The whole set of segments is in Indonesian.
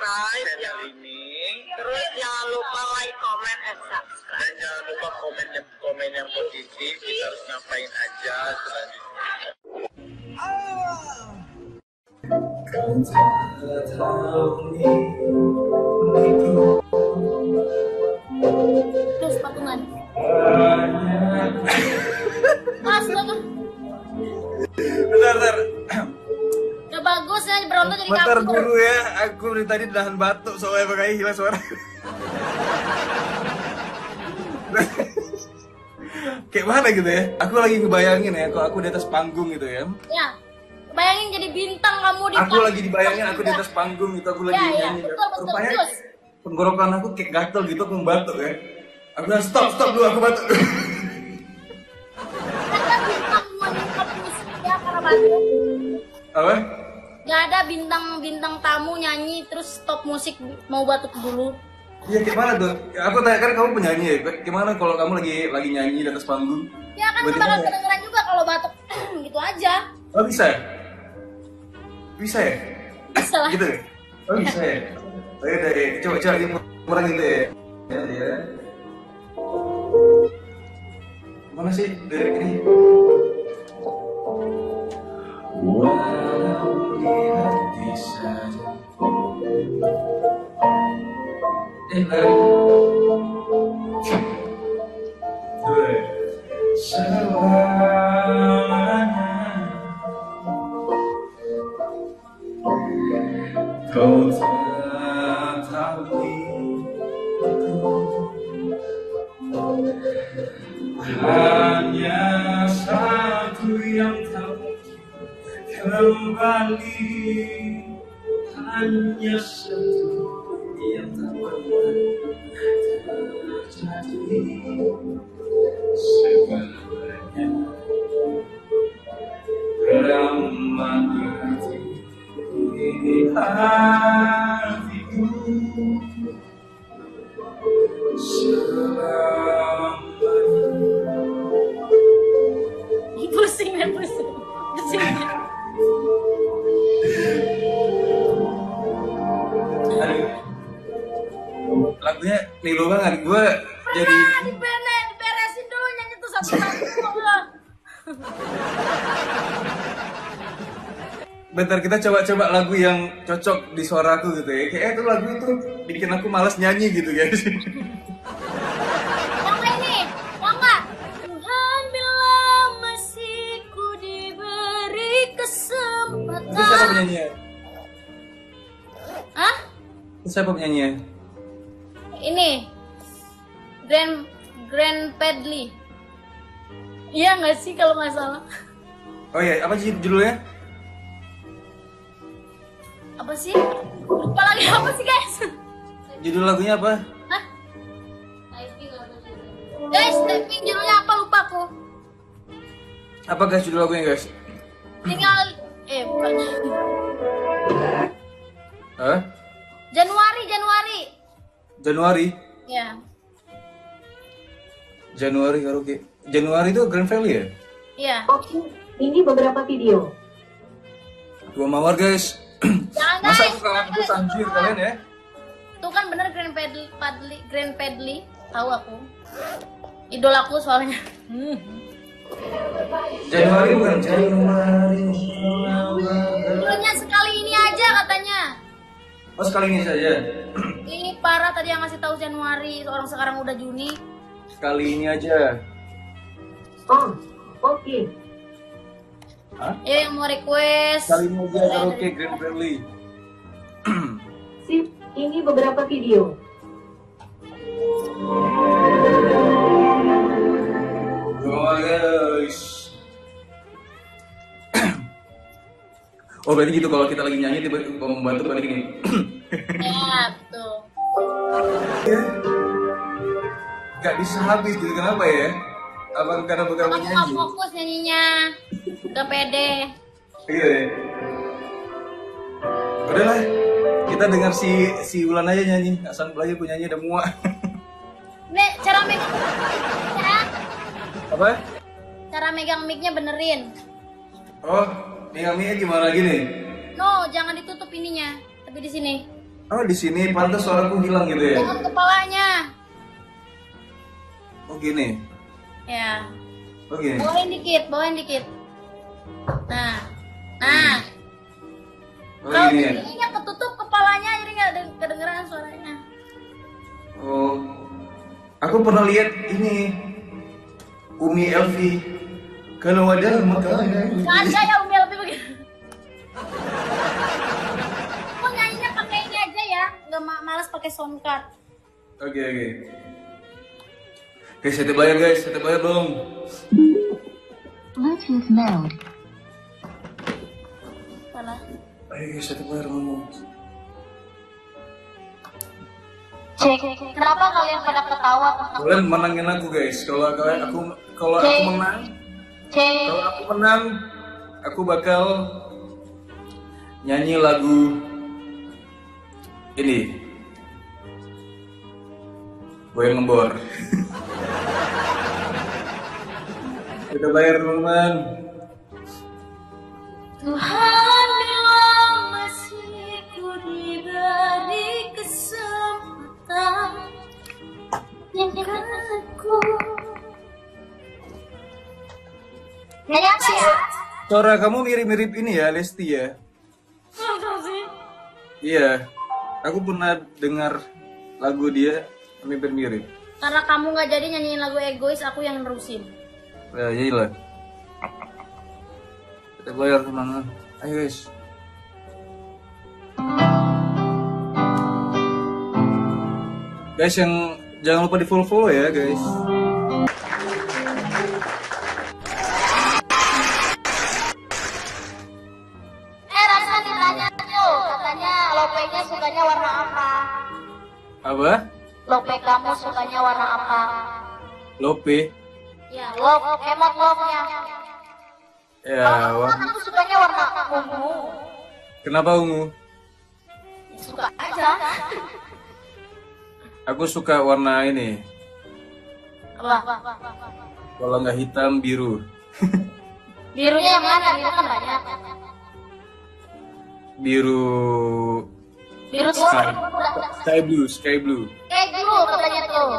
subscribe channel ini. Terus jangan lupa like, comment, and subscribe. Dan jangan lupa komen yang positif. Kita harus ngapain aja selanjutnya. Terus patungan. Astaga. Bentar. Udah bagus ya, berontak jadi Bentar kabur. dulu ya, aku dari tadi nahan batuk soalnya makanya hilang suara. Kayak mana gitu ya? Aku lagi ngebayangin ya, kalau aku di atas panggung gitu ya. Ya, bayangin jadi bintang kamu di Aku lagi dibayangin aku di atas panggung gitu, aku lagi Ya, nyanyi. betul, Rupanya terus. tenggorokan aku kayak gatel gitu, aku batuk ya. Aku bilang stop dulu, aku batuk. Ada bintang menyingkap musik ya karena batuk. Apa? Gak ada bintang tamu nyanyi terus stop musik mau batuk dulu. Iya gimana tuh? Aku tanya kan kamu penyanyi ya. Gimana kalau kamu lagi nyanyi di atas panggung? Ya kan Berarti bakal kan- kedengeran juga kalau batuk gitu aja. Oh bisa ya? Bisa ya? Bisa lah. Gitu ya? Oh bisa ya? Oh ya deh, coba kurang gitu ya. Ya. Mana sih dari ini? Walau di hati saja. Selamanya kau tetap hanya satu yang tahu kembali, hanya satu yang tak pernah terjadi. Segalanya ramah hati hatiku selamanya. Pusing. Aduh, lagunya nilu banget. Gue jadi Diberesin dulu nyanyi tuh satu-satu. bentar kita coba lagu yang cocok di suaraku gitu ya. Kayak itu lagu itu bikin aku malas nyanyi gitu guys. Yang ini, yang enggak? Tuhan bila masih ku diberi kesempatan. Itu siapa penyanyinya? Hah? Itu siapa penyanyinya? Ini Grand Pedley. Iya nggak sih kalau nggak salah? Oh iya, apa sih judulnya? Apa sih? Lupa lagi apa sih guys? Judul lagunya apa? Hah? Guys, tapi judulnya apa lupa aku. Apa guys judul lagunya guys? Tinggal bukan. Hah? Januari. Januari? Ya. Januari karaoke. Januari itu Grand Valley ya? Iya. Oke, ini beberapa video. Dua mawar guys. Jangan Masa guys. aku kalah terus anjir kalian ya? Tuh kan bener Grand Pedley. Tahu aku. Idolaku soalnya. Januari bukan Januari. Judulnya sekali ini aja katanya. Oh sekali ini saja. Ini parah tadi yang ngasih tahu Januari, orang sekarang udah Juni. Sekali ini aja. Oh, oke. Hah? Ya yang mau request. Sekali ini aja karaoke Grand Valley. Sip, ini beberapa video. Oh guys. Oh berarti gitu kalau kita lagi nyanyi tiba-tiba mau membantu balik gini. Ya, betul. Gak bisa habis gitu kenapa ya? Apa karena bukan Aku nggak menyanyi? fokus nyanyinya. Udah pede. Iya ya. Udahlah, kita dengar si Wulan aja nyanyi. Asal belajar aku nyanyi udah muak. Nek, cara megang ya. Apa? Cara megang mic-nya benerin. Oh, megangnya gimana lagi nih? No, jangan ditutup ininya. Tapi di sini. Oh di sini pantas suaraku hilang gitu ya? Jangan kepalanya. Oh gini. Ya. Oh gini. Bawain dikit. Nah. Oh Kalau gini ya. ininya ketutup kepalanya jadi nggak kedengeran suaranya. Oh. Aku pernah lihat ini Umi Elvi. Kalau ada makanan. Nggak ada ya Umi lebih begitu. Kok nyanyinya pakai ini aja ya? Nggak malas pakai sound card. Oke. Guys, saya bayar dong. Bluetooth mode. Salah. Ayo guys, saya bayar dong. Cek. Kenapa kalian pada ketawa? Kalian menangin aku guys. Kalau aku menang, Cek. kalau aku menang, aku bakal nyanyi lagu ini. Goyang ngembor. Kita bayar teman-teman. Tuhan bila masih ku diberi kesempatan yang aku. Nyanyi apa ya? Suara kamu mirip-mirip ini ya, Lesti ya? Iya, aku pernah dengar lagu dia mirip-mirip. Karena kamu nggak jadi nyanyiin lagu egois, aku yang nerusin. Ya, iyalah. Kita bayar teman-teman. Ayo guys. Guys yang jangan lupa di follow ya guys. Rasa ditanya tuh, katanya lopenya sukanya warna apa? Apa? Lope kamu sukanya warna apa? Lope. Ya, emot love-nya. Ya, Aku sukanya warna ungu. kenapa ungu? Suka aja. Aku suka warna ini. Apa? Kalau nggak hitam biru. Birunya yang mana? Biru kan banyak. Biru. Biru Sky. Sky blue, sky blue. kayak dulu katanya tuh.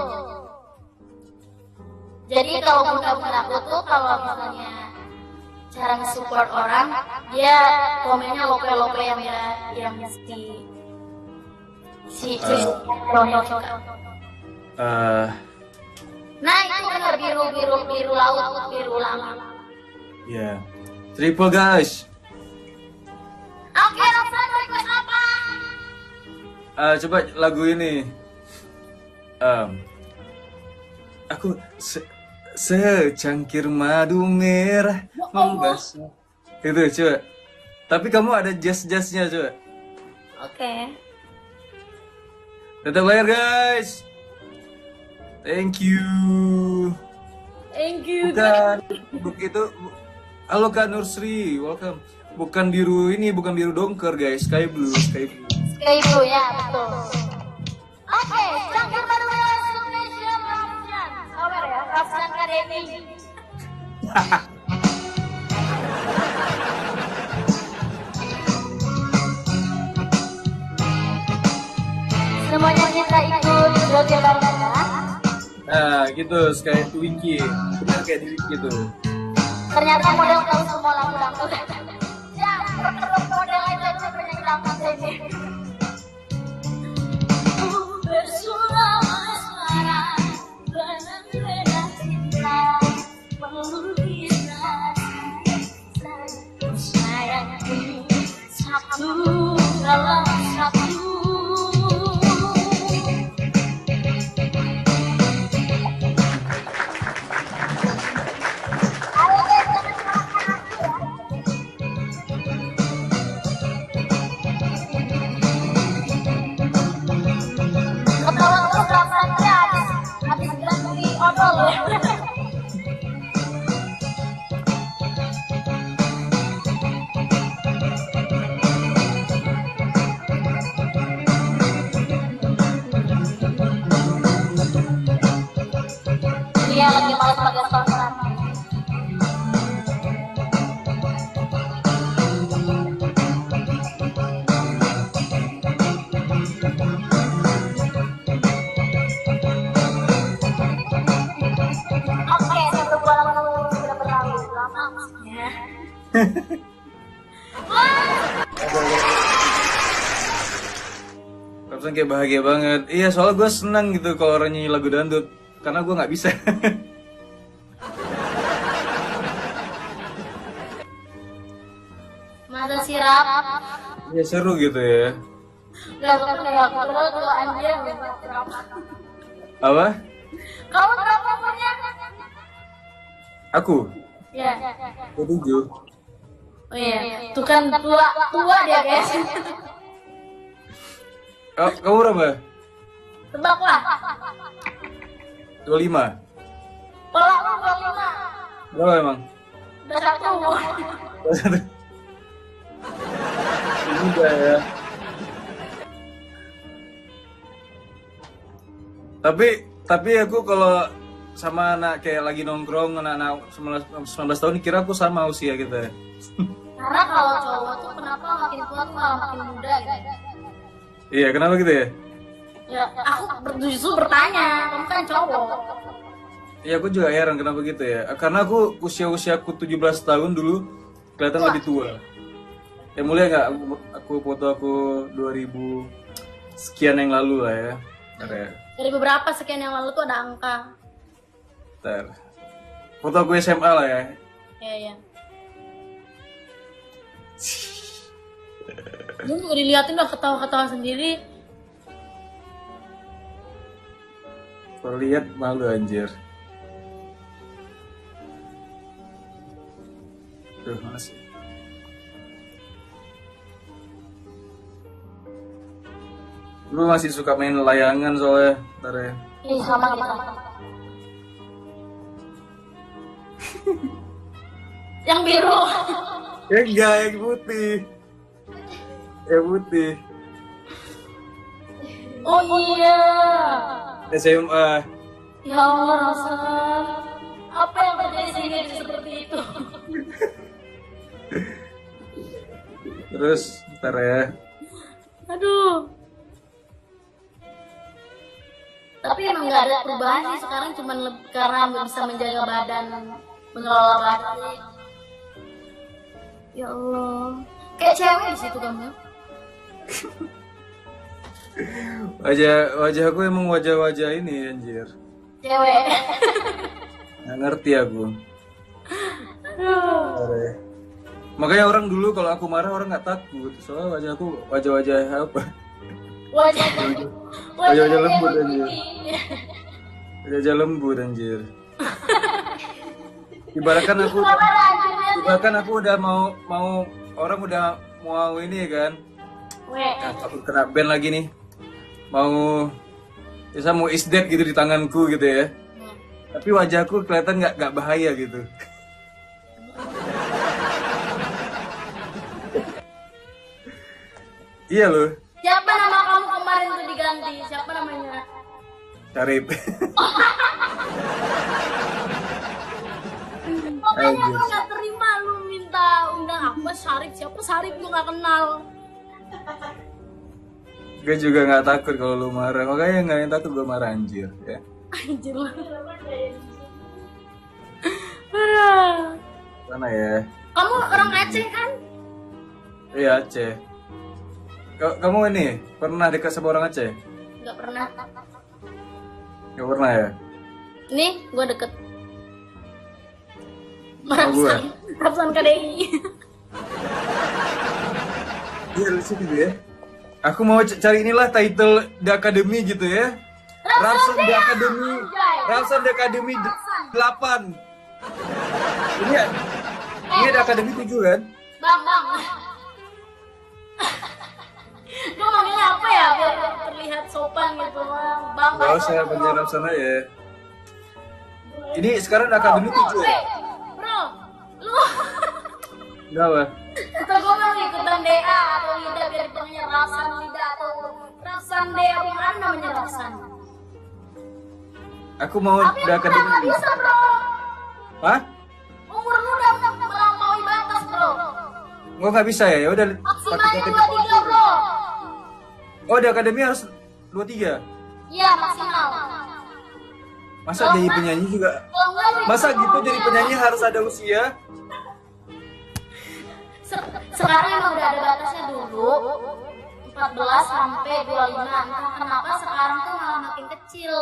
Jadi kalau bunda-bunda aku tuh kalau misalnya cara nge-support orang, dia komennya lope-lope yang si suka. Nah itu benar biru laut, biru laut. Ya. Triple guys. Oke, Rasa request apa? Coba lagu ini. Aku secangkir madu merah membasah. Itu coba. Tapi kamu ada jazz-jazznya coba. Oke. Tetap bayar guys. Thank you. Thank you. Bukan itu. Halo Kak Nursri, welcome. Bukan biru ini, bukan biru dongker guys, sky blue, sky blue. Sky blue ya, betul. Oke, cangkir baru Indonesia Rafsan. Sawer ya, Rafsan Kareni. Semuanya kita ikut joget bareng ya. Nah, gitu, kayak Twinkie. Benar kayak di Wiki tuh. Ternyata model tahu semua lagu dangdut. Ya, model aja tuh penyanyi dangdut ini. Bersuara suara benar-benar cinta melukis sayangku satu dalam satu. Dia lagi malas pakai sosmed. langsung kayak bahagia banget. Iya, soalnya gue senang gitu kalau orang nyanyi lagu dangdut, karena gue nggak bisa. Masa sirap. Ya seru gitu ya. Gak kayak kalau anjir sirap. Apa? Kamu berapa umurnya? Aku? Ya. 27. Oh iya, tuh kan tua dia guys. Oh, kamu berapa? Tebak lah. 25. Pelak lu 25. Berapa emang? Udah satu. Udah ya. Tapi aku kalau sama anak kayak lagi nongkrong anak-anak 19 tahun kira aku sama usia kita. Karena kalau cowok tuh kenapa makin tua tuh malah makin muda gitu. Iya, kenapa gitu ya? Ya, aku justru bertanya, kamu kan cowok. Iya, aku juga heran kenapa gitu ya. Karena aku usiaku 17 tahun dulu kelihatan lebih tua. Ya mulai nggak aku foto aku 2000 sekian yang lalu lah ya. Bentar ya. Dari beberapa sekian yang lalu tuh ada angka. Bentar. Foto aku SMA lah ya. Iya. Lu juga diliatin udah ketawa-ketawa sendiri. Kalau lihat malu anjir. Tuh, masih. Lu masih suka main layangan soalnya. Bentar ya. Ih, sama kita. Yang biru. Ya enggak, yang putih. Yang putih. Oh iya. SMA. Ya Allah, Rasul. Apa yang terjadi sehingga bisa seperti itu? Terus, bentar ya. Aduh. Tapi emang nggak ada perubahan sih sekarang, cuman karena nggak bisa menjaga badan, mengelola badan. Ya Allah, kayak cewek di situ kamu. Wajahku emang wajah ini anjir. Cewek. Nggak ngerti aku. Aduh. Bentar ya. Makanya orang dulu kalau aku marah orang nggak takut. Soalnya wajahku wajah apa? Wajah lembut anjir. Wajah lembut anjir. Ibaratkan aku udah mau orang udah mau ini kan. Aku kena band lagi nih. Mau is dead gitu di tanganku gitu ya. Tapi wajahku kelihatan nggak bahaya gitu. Iya loh. Siapa nama kamu kemarin tuh diganti? Siapa namanya? Syarif. Makanya aku nggak terima lu minta undang apa Syarif? Siapa Syarif lu nggak kenal? Gue juga nggak takut kalau lu marah. Makanya nggak yang takut gue marah anjir ya. Anjir lu. Mana ya? Kamu orang Aceh kan? Iya Aceh. Kamu ini pernah dekat sama orang Aceh? Nggak pernah. Gak pernah ya? Nih, gue deket. Sama gue? Rapsan KDI. Iya lucu gitu ya. Aku mau cari inilah title The Academy gitu ya. Rapson The Academy. Rapson The Academy 8. Ini ada Academy 7 kan? Bang. Gue manggilnya apa ya biar terlihat sopan gitu bang. Gak usah panggil Rapson aja. Ini sekarang ada Academy 7 ya? Bro, lu Kenapa? atau gue mau ikutan DA atau lidah biar dipanggilnya Rasan lidah atau Rasan DA yang mana namanya Rasan. Aku mau Tapi The udah Academy nggak 7. bisa bro. Hah? Umur lu udah melampaui batas bro. Gua nggak bisa ya? Ya udah. Maksimalnya 23 bro. Oh, The Academy harus 23. Iya maksimal. Masa jadi penyanyi juga? Kalau nggak jadi Masa gitu penyanyi. jadi penyanyi harus ada usia? Sekarang emang udah ada batasnya dulu 14 sampai 25. Entah kenapa sekarang tuh malah makin kecil.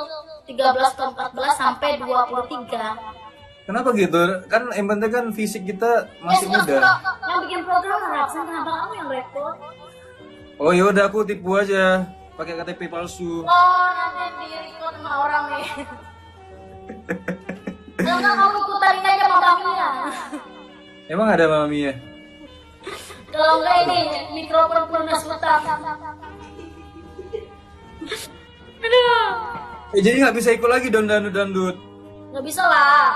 13 ke 14 sampai 23. Kenapa gitu? Kan yang penting kan fisik kita masih muda. Yang bikin program Rapsan, kenapa kamu yang repot? Oh yaudah aku tipu aja, pakai KTP palsu. Oh, nanti di-record sama orang nih. Enggak, kamu ikutan aja Mama Mia. Emang ada Mama Mia? Kalau enggak ini mikrofon pelunas utang. Aduh. Jadi nggak bisa ikut lagi dong dangdut. Nggak bisa lah.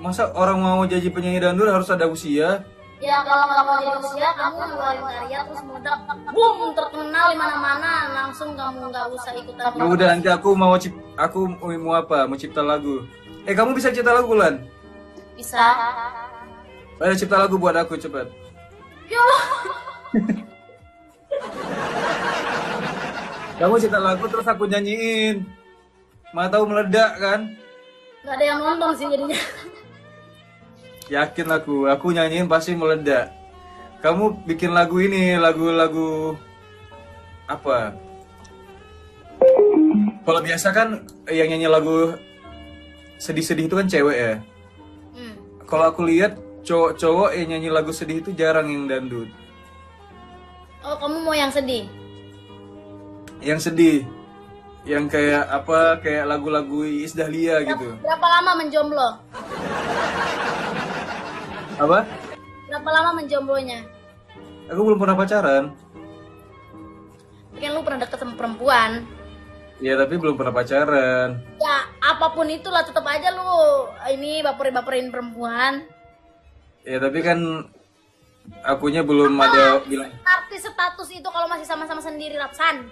Masa orang mau jadi penyanyi dangdut harus ada usia? Ya kalau nggak mau jadi usia, kamu ngeluarin karya terus meledak, boom, terkenal di mana-mana, langsung kamu nggak usah ikutan. Ya udah nanti aku mau apa? Mau cipta lagu. Kamu bisa cipta lagu Lan? Bisa. Ayo cipta lagu buat aku cepet. Ya Allah. Kamu cipta lagu terus aku nyanyiin. Mana tahu meledak kan? Nggak ada yang nonton sih jadinya. Yakin aku nyanyiin pasti meledak. Kamu bikin lagu ini, lagu-lagu apa? Kalau biasa kan yang nyanyi lagu sedih-sedih itu kan cewek ya. Kalau aku lihat cowok-cowok yang nyanyi lagu sedih itu jarang yang dangdut. Oh, kamu mau yang sedih? Yang sedih, yang kayak apa? Kayak lagu-lagu Iis Dahlia gitu. Berapa lama menjomblo? Apa? Berapa lama menjomblonya? Aku belum pernah pacaran. Mungkin lu pernah deket sama perempuan. Ya tapi belum pernah pacaran. Ya apapun itulah tetap aja lu ini baperin perempuan. Ya tapi kan akunya belum ada bilang. Arti status itu kalau masih sama-sama sendiri, Rapsan.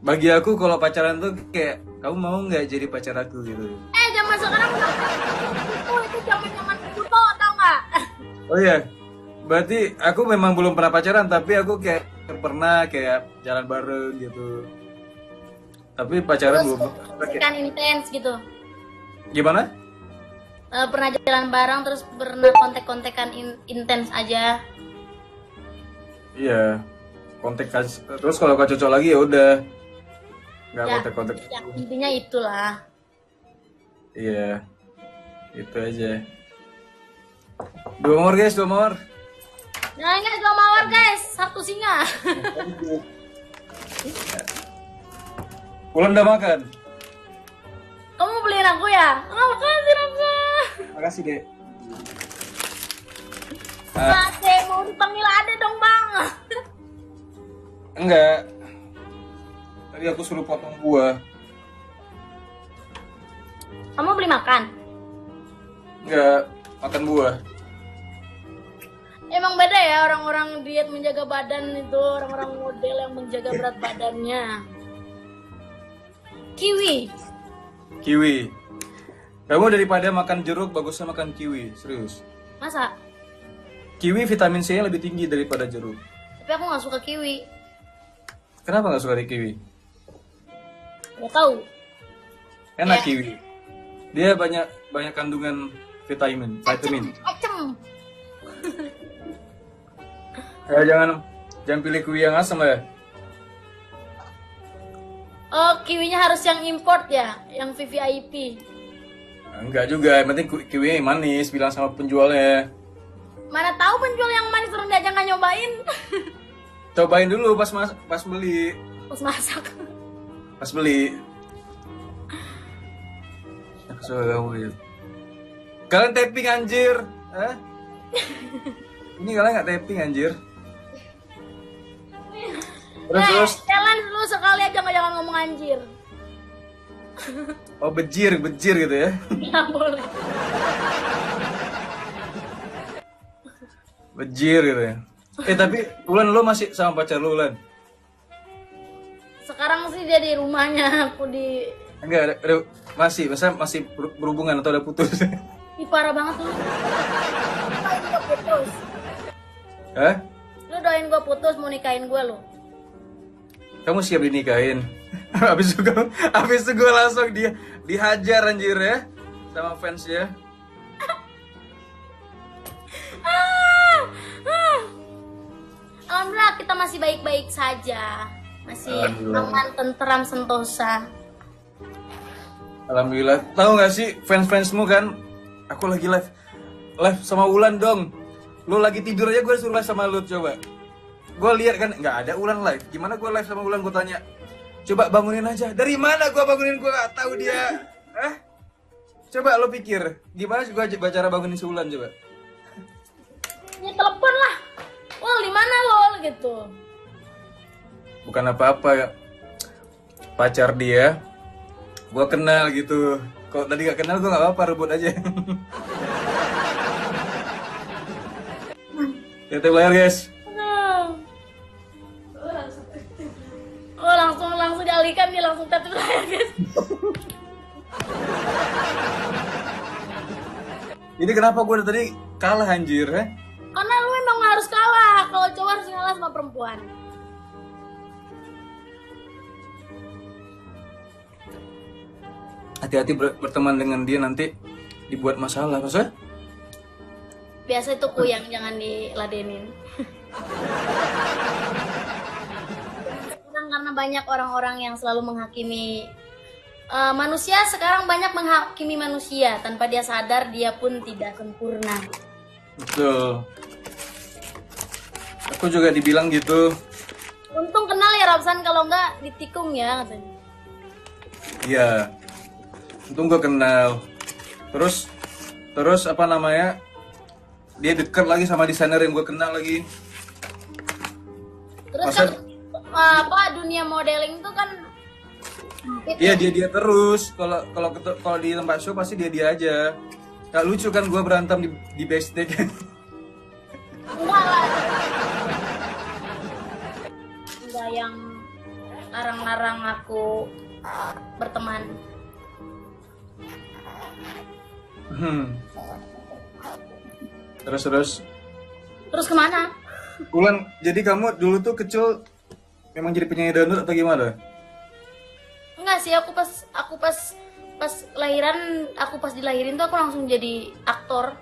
Bagi aku kalau pacaran tuh kayak kamu mau nggak jadi pacar aku gitu. Zaman sekarang udah itu zaman kuto tau nggak? Oh iya, berarti aku memang belum pernah pacaran tapi aku kayak pernah kayak jalan bareng gitu. Tapi pacaran Terus belum. kan intens gitu. Gimana? Pernah jalan bareng terus pernah kontek-kontekan intens aja. Iya, kontak terus kalau gak cocok lagi ya udah nggak Ya, kontak-kontak. ya, intinya itulah. Iya, itu aja. 2 mawar guys, 2 mawar. Nah ini 2 mawar guys, 1 singa. Ulan udah makan? Kamu beliin aku ya? Makasih Rafa. Makasih dek. Masih mau dipanggil Ade dong bang. Enggak. Tadi aku suruh potong buah. Kamu beli makan? Enggak, makan buah. Emang beda ya orang-orang diet menjaga badan itu, orang-orang model yang menjaga berat badannya. Kiwi. Kiwi. Kamu daripada makan jeruk, bagusnya makan kiwi, serius. Masa? Kiwi vitamin C-nya lebih tinggi daripada jeruk. Tapi aku nggak suka kiwi. Kenapa nggak suka di kiwi? Gak tahu. Enak Ya. kiwi. Dia banyak kandungan vitamin. Acem. Ya jangan pilih kiwi yang asam ya. Oh, kiwinya harus yang import ya, yang VVIP. Enggak juga, yang penting kiwi manis, bilang sama penjualnya. Mana tahu penjual yang manis turun dia aja nggak nyobain. Cobain dulu pas beli. Pas masak. Pas beli. Aku suka kamu ya. Kalian tapping anjir, Hah? Ini kalian nggak tapping anjir. Terus. Challenge lu sekali aja jangan ngomong anjir. Oh bejir gitu ya. Nggak boleh. Bejir gitu ya. Tapi Ulan lo masih sama pacar lo Ulan? Sekarang sih dia di rumahnya, aku di. Enggak, masih berhubungan atau udah putus? Ih, parah banget lu. Doain gua putus. Hah? Lu doain gua putus, mau nikahin gua lu. Kamu siap dinikahin? Habis itu gue langsung dihajar anjir ya sama fans ya. Alhamdulillah kita masih baik-baik baik saja, masih Alhamdulillah. aman, tentram, sentosa. Alhamdulillah. Tahu nggak sih fans-fansmu kan? Aku lagi live sama Ulan dong. Lu lagi tidur aja gue suruh live sama lu coba. Gue lihat kan nggak ada Ulan live. Gimana gue live sama Ulan, gue tanya. Coba bangunin aja. Dari mana gue bangunin, gue nggak tahu dia. Coba lo pikir. Gimana gue cara bangunin si Ulan coba. Ya telepon lah. Wah, di mana lol gitu. Bukan apa-apa ya. Pacar dia. Gue kenal gitu. Kalau tadi gak kenal gue gak apa-apa, rebut aja. Tetep layar guys. Oh, langsung dialihkan, dia langsung tatip layar guys. Ini kenapa gue tadi kalah anjir ya? Karena lu memang harus kalah. Kalau cowok harus kalah sama perempuan. Hati-hati berteman dengan dia, nanti dibuat masalah, maksudnya? Biasa itu kuyang, jangan diladenin. Sekarang karena banyak orang-orang yang selalu menghakimi manusia, sekarang banyak menghakimi manusia tanpa dia sadar dia pun tidak sempurna. Betul. Aku juga dibilang gitu. Untung kenal ya Rapsan, kalau enggak ditikung ya katanya. Iya. Untung gue kenal. Terus apa namanya? Dia deket lagi sama desainer yang gue kenal lagi. Terus Masa- kan dunia modeling tuh kan Iya, dia terus. Kalau di tempat show pasti dia aja. Gak lucu kan gue berantem di backstage. enggak lah. Enggak yang larang-larang aku berteman. Terus kemana? Ulan, jadi kamu dulu tuh kecil memang jadi penyanyi dangdut atau gimana? Enggak sih, aku pas lahiran, aku pas dilahirin tuh aku langsung jadi aktor.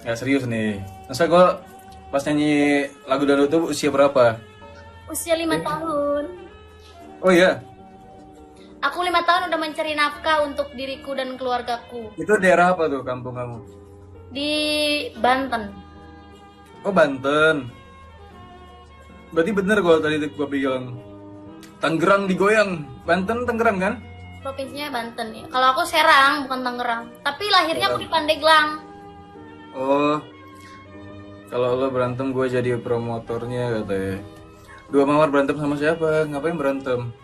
Ya serius nih. Masa gue pas nyanyi lagu dangdut tuh usia berapa? Usia 5 tahun. Oh iya, Aku 5 tahun udah mencari nafkah untuk diriku dan keluargaku itu daerah apa tuh kampung kamu? di Banten. Oh Banten. Berarti bener gue tadi gue bilang Tangerang digoyang. Banten Tangerang kan? Provinsinya Banten ya. Kalau aku Serang, bukan Tangerang. Tapi lahirnya aku di Pandeglang. Oh, kalau lo berantem gue jadi promotornya katanya. Dua mawar berantem sama siapa? Ngapain berantem?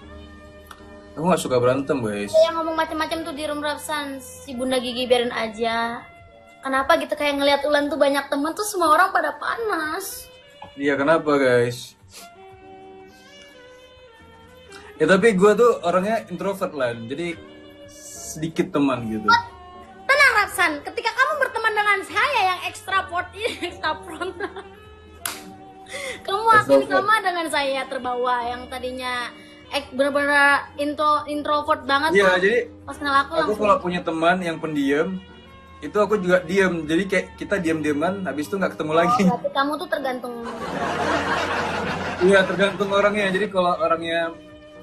Aku nggak suka berantem guys. Yang ngomong macam-macam tuh di room Rapsan, si Bunda Gigi biarin aja. Kenapa gitu, kayak ngelihat Ulan tuh banyak temen tuh semua orang pada panas. Iya kenapa guys? Ya tapi gue tuh orangnya introvert lah, jadi sedikit teman gitu. Tenang Rapsan, ketika kamu berteman dengan saya yang ekstravert ini, ekstravert. Kamu akan sama dengan saya terbawa yang tadinya bener-bener introvert banget. Iya kan? jadi Pas kenal aku aku langsung kalau punya teman yang pendiam, itu aku juga diem. Jadi kayak kita diam-diaman, habis itu nggak ketemu lagi. berarti kamu tuh tergantung. Iya tergantung orangnya. Jadi kalau orangnya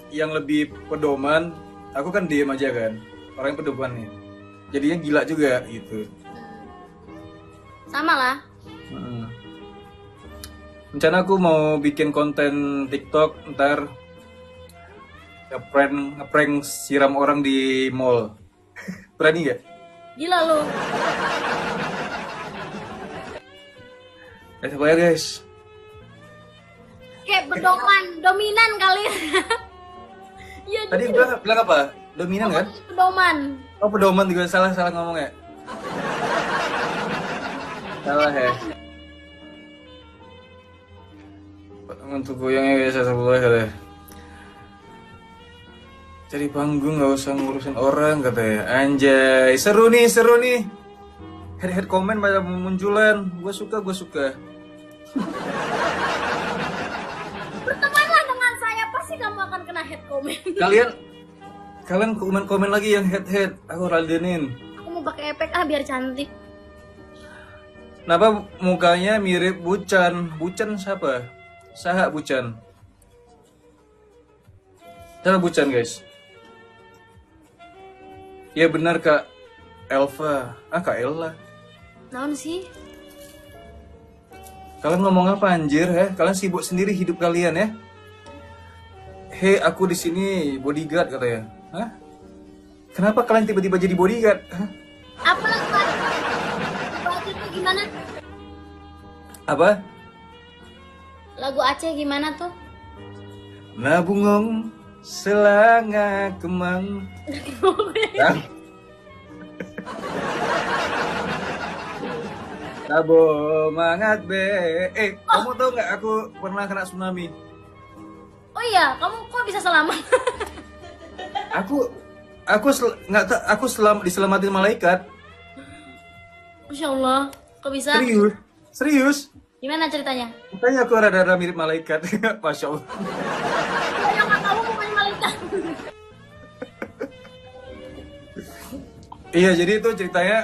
yang lebih pedoman, aku kan diem aja kan. Orang yang pedomannya, jadinya gila juga gitu. Sama lah. Mm. Rencana aku mau bikin konten TikTok ntar ngeprank siram orang di mall. Berani nggak? Gila lu. Apa ya guys? Kayak berdoman, dominan kali. Iya, Tadi bilang apa? Dominan kan? pedoman. Oh pedoman juga salah ngomong ya. Salah ya. Untuk goyangnya guys, boleh katanya. Cari panggung nggak usah ngurusin orang katanya. Anjay, seru nih. Head comment pada munculan. Gue suka. Bertemanlah dengan saya, pasti kamu akan kena head comment. Kalian komen lagi yang head. Aku ladenin. Aku mau pakai efek biar cantik. Kenapa mukanya mirip Bucan? Bucan siapa? Saha Bucan. Saha Bucan guys. Ya benar Kak Elva. Kak Ella. Naon sih? Kalian ngomong apa anjir ya? Kalian sibuk sendiri hidup kalian ya. Hei, aku di sini bodyguard katanya. Hah? Kenapa kalian tiba-tiba jadi bodyguard? Hah? Apa lagu itu gimana? Apa? Lagu Aceh gimana tuh? Nabungong selanga kemang. Hah? Tabo mangat be. Kamu tahu nggak aku pernah kena tsunami? Oh iya, kamu kok bisa selamat? Aku diselamatin malaikat. Masya Allah, kok bisa? Serius. Gimana ceritanya? Makanya aku rada-rada mirip malaikat. Masya Allah. Saya nggak tahu bukan malaikat. Iya, jadi itu ceritanya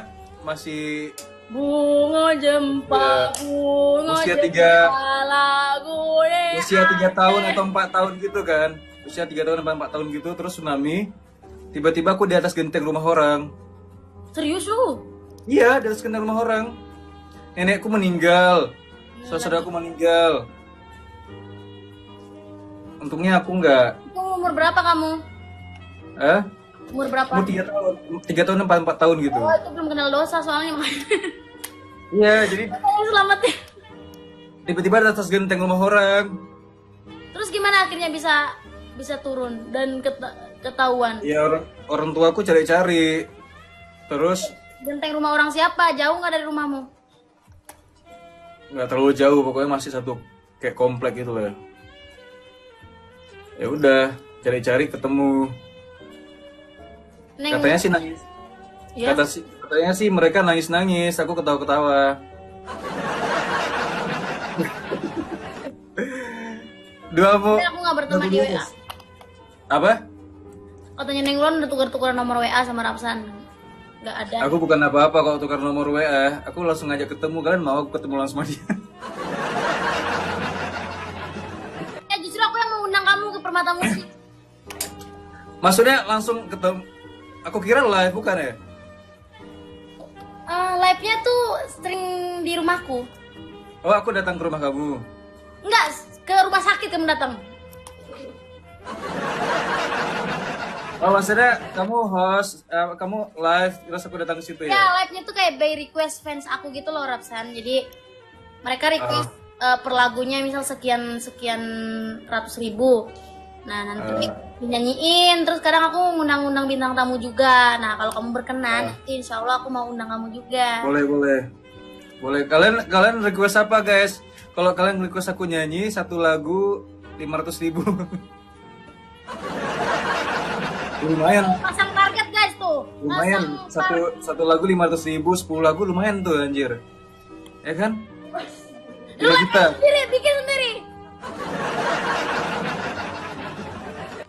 masih Bunga jempa, bunga Usia jempa, lagu usia 3 tahun atau 4 tahun gitu kan. Usia 3 tahun atau 4 tahun gitu, terus tsunami. Tiba-tiba aku di atas genteng rumah orang. Serius lu? Iya, di atas genteng rumah orang. Nenekku meninggal. Saudaraku meninggal. Untungnya aku enggak. Umur berapa kamu? Umur berapa? Umur 3 tahun. 3 tahun 4 tahun gitu. Oh, itu belum kenal dosa soalnya. Iya, jadi Selamat ya. tiba-tiba di atas genteng rumah orang. Terus gimana akhirnya bisa turun dan ketahuan? Ya orang tuaku cari-cari. Terus Genteng rumah orang siapa? Jauh nggak dari rumahmu? nggak terlalu jauh, pokoknya masih satu kayak komplek gitu lah. Ya udah, cari-cari ketemu. Neng, Katanya sih nangis. ya? Katanya sih mereka nangis-nangis, aku ketawa-ketawa. Tapi aku nggak berteman di WA. Apa? Katanya Neng Lon udah tukar-tukaran nomor WA sama Rapsan. Nggak ada. Aku bukan apa-apa kalau tukar nomor WA. Aku langsung ngajak ketemu. Kalian mau aku ketemu langsung sama dia? Ya justru aku yang mengundang kamu ke Permata Musik. Maksudnya langsung ketemu? Aku kira live, bukan ya? Live-nya tuh sering di rumahku. Oh, aku datang ke rumah kamu. Enggak, ke rumah sakit kamu datang. Oh, maksudnya kamu host, kamu live, terus aku datang ke situ Ya, ya? live-nya tuh kayak by request fans aku gitu loh, Rapsan. Jadi mereka request per lagunya misal sekian ratus ribu. Nah, nanti dinyanyiin. Terus kadang aku ngundang-undang bintang tamu juga. Nah, kalau kamu berkenan, nanti insya Allah aku mau undang kamu juga. Boleh. Kalian request apa guys? Kalau kalian request aku nyanyi satu lagu 500.000. Lumayan. Pasang target guys tuh. Lumayan. Pasang Satu lagu 500.000, 10 lagu lumayan tuh anjir. Ya kan? Lu 3 juta. bikin sendiri.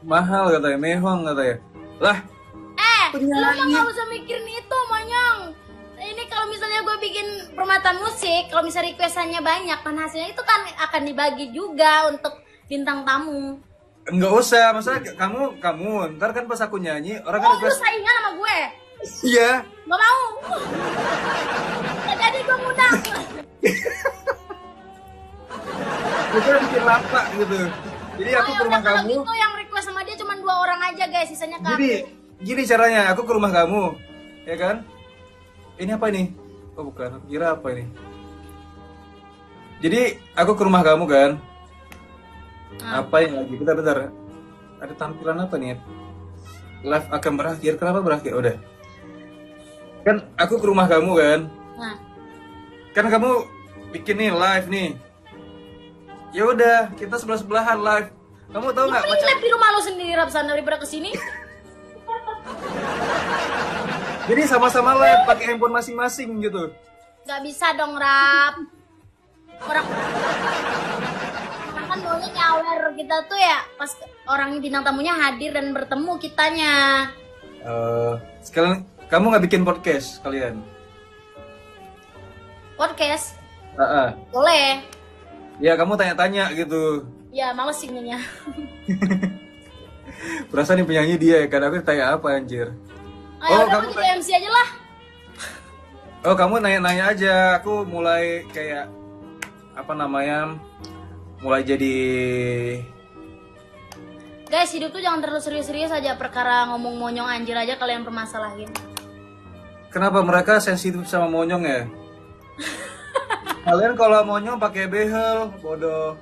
Mahal katanya, mehong katanya. Lah, Lu mah gak usah mikirin itu, Monyong. Ini kalau misalnya gue bikin Permata Musik, kalau misalnya requestannya banyak, kan hasilnya itu kan akan dibagi juga untuk bintang tamu. enggak usah. Maksudnya kamu ntar kan pas aku nyanyi orang kan Oh, lu request. saingan sama gue? Iya. Gak mau. Gak jadi gue ngundang. Kita bikin lapa gitu. Jadi aku ke rumah Kalau kamu. gitu yang request sama dia cuma 2 orang aja guys, sisanya ke aku. Gini caranya, aku ke rumah kamu, ya kan? Ini apa ini? Oh bukan, aku kira apa ini? Jadi aku ke rumah kamu kan? Apa yang lagi? Bentar. Ada tampilan apa nih? Live akan berakhir. Kenapa berakhir? Udah. Kan aku ke rumah kamu kan? Nah, Kan kamu bikin nih live nih. Ya udah, kita sebelah-sebelahan live. Kamu tahu nggak ini live di rumah lu sendiri, Rapsan, daripada kesini. Jadi sama-sama live pakai handphone masing-masing gitu. Gak bisa dong, Rap. Orang kan maunya nyawer kita tuh ya pas orang bintang tamunya hadir dan bertemu kitanya. Sekarang kamu nggak bikin podcast kalian? Podcast Heeh. boleh. Ya kamu tanya-tanya gitu. Ya males sih nanya. Perasaan nih penyanyi dia ya, karena aku tanya apa anjir. Ayo udah kamu aku jadi MC aja lah. Oh kamu nanya-nanya aja, aku mulai kayak apa namanya, mulai jadi Guys, hidup tuh jangan terlalu serius-serius aja, perkara ngomong monyong anjir aja kalian permasalahin. kenapa mereka sensitif sama monyong ya? Kalian kalau monyong pakai behel, bodoh.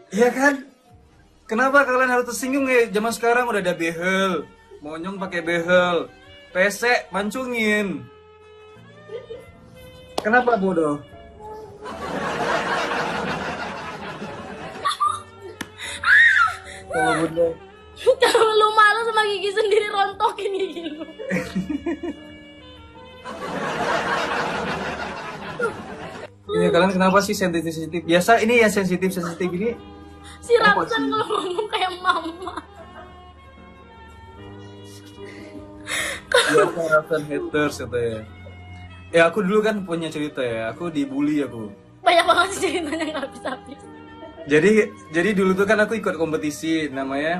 Iya kan? Kenapa kalian harus tersinggung ya? Zaman sekarang udah ada behel, monyong pakai behel, pesek mancungin. Kenapa bodoh? Kalau bodoh. Kalau lu malu sama gigi sendiri, rontokin gigi lu. Ini kalian kenapa sih sensitif? Biasa ini yang sensitif ini. Si Rapsan kalau ngomong kayak mama. Biasa Rapsan haters katanya. Ya aku dulu kan punya cerita ya, aku dibully aku. Banyak banget sih ceritanya nggak habis-habis. Jadi dulu tuh kan aku ikut kompetisi namanya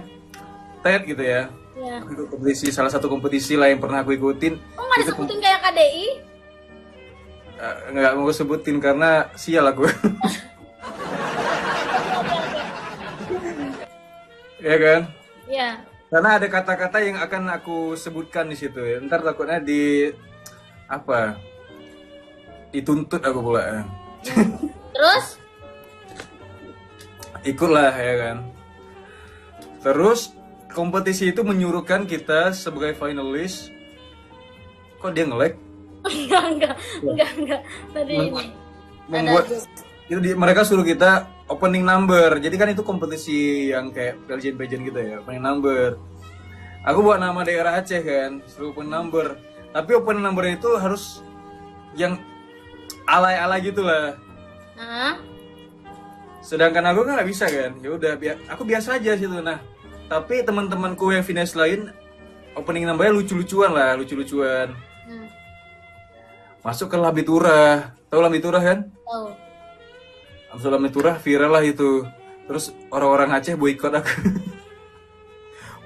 TED gitu ya. Ya. Aku ikut kompetisi, salah satu kompetisi lah yang pernah aku ikutin. Oh nggak disebutin kayak KDI? Nggak mau aku sebutin karena sial aku. Ya kan? Iya. Karena ada kata-kata yang akan aku sebutkan di situ ya. Ntar takutnya apa? Dituntut aku pula. Terus? Ikutlah ya kan. Terus kompetisi itu menyuruhkan kita sebagai finalis. Kok dia nge-lag? Enggak. Tadi ini. Membuat mereka suruh kita opening number. Jadi kan itu kompetisi yang kayak pageant gitu ya, opening number. Aku buat nama daerah Aceh kan, suruh opening number. Tapi opening number itu harus yang alay-alay gitu lah. Sedangkan aku kan nggak bisa kan. Ya udah, aku biasa aja situ. Nah, tapi teman-temanku yang finish lain opening numbernya lucu-lucuan. Masuk ke Labitura. Tahu Labitura kan? Tahu. Masuk Labitura viral lah itu. Terus orang-orang Aceh boikot aku.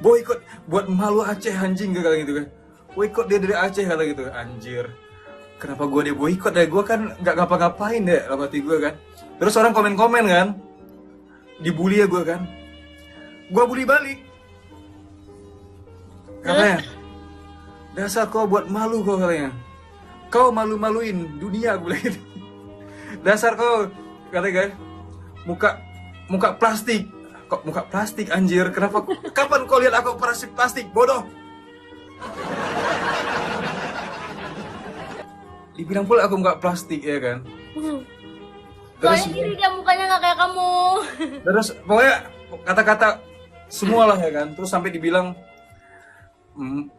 Boikot buat malu Aceh anjing kata gitu kan. Boikot dia dari Aceh kata gitu. Anjir. Kenapa gue dia boikot ya? Gue kan nggak ngapa-ngapain deh dalam hati gue kan. Terus orang komen-komen kan. Dibully ya gue kan. Gue bully balik. Katanya. Dasar kau buat malu kau katanya. Kau malu-maluin dunia gue gitu. Dasar kau katanya kan. Muka plastik. Kok muka plastik anjir? Kenapa? Kapan kau lihat aku plastik bodoh? Dibilang pula aku muka plastik ya kan. Terus Soalnya diri dia mukanya nggak kayak kamu. Terus pokoknya kata-kata semua lah ya kan. Terus sampai dibilang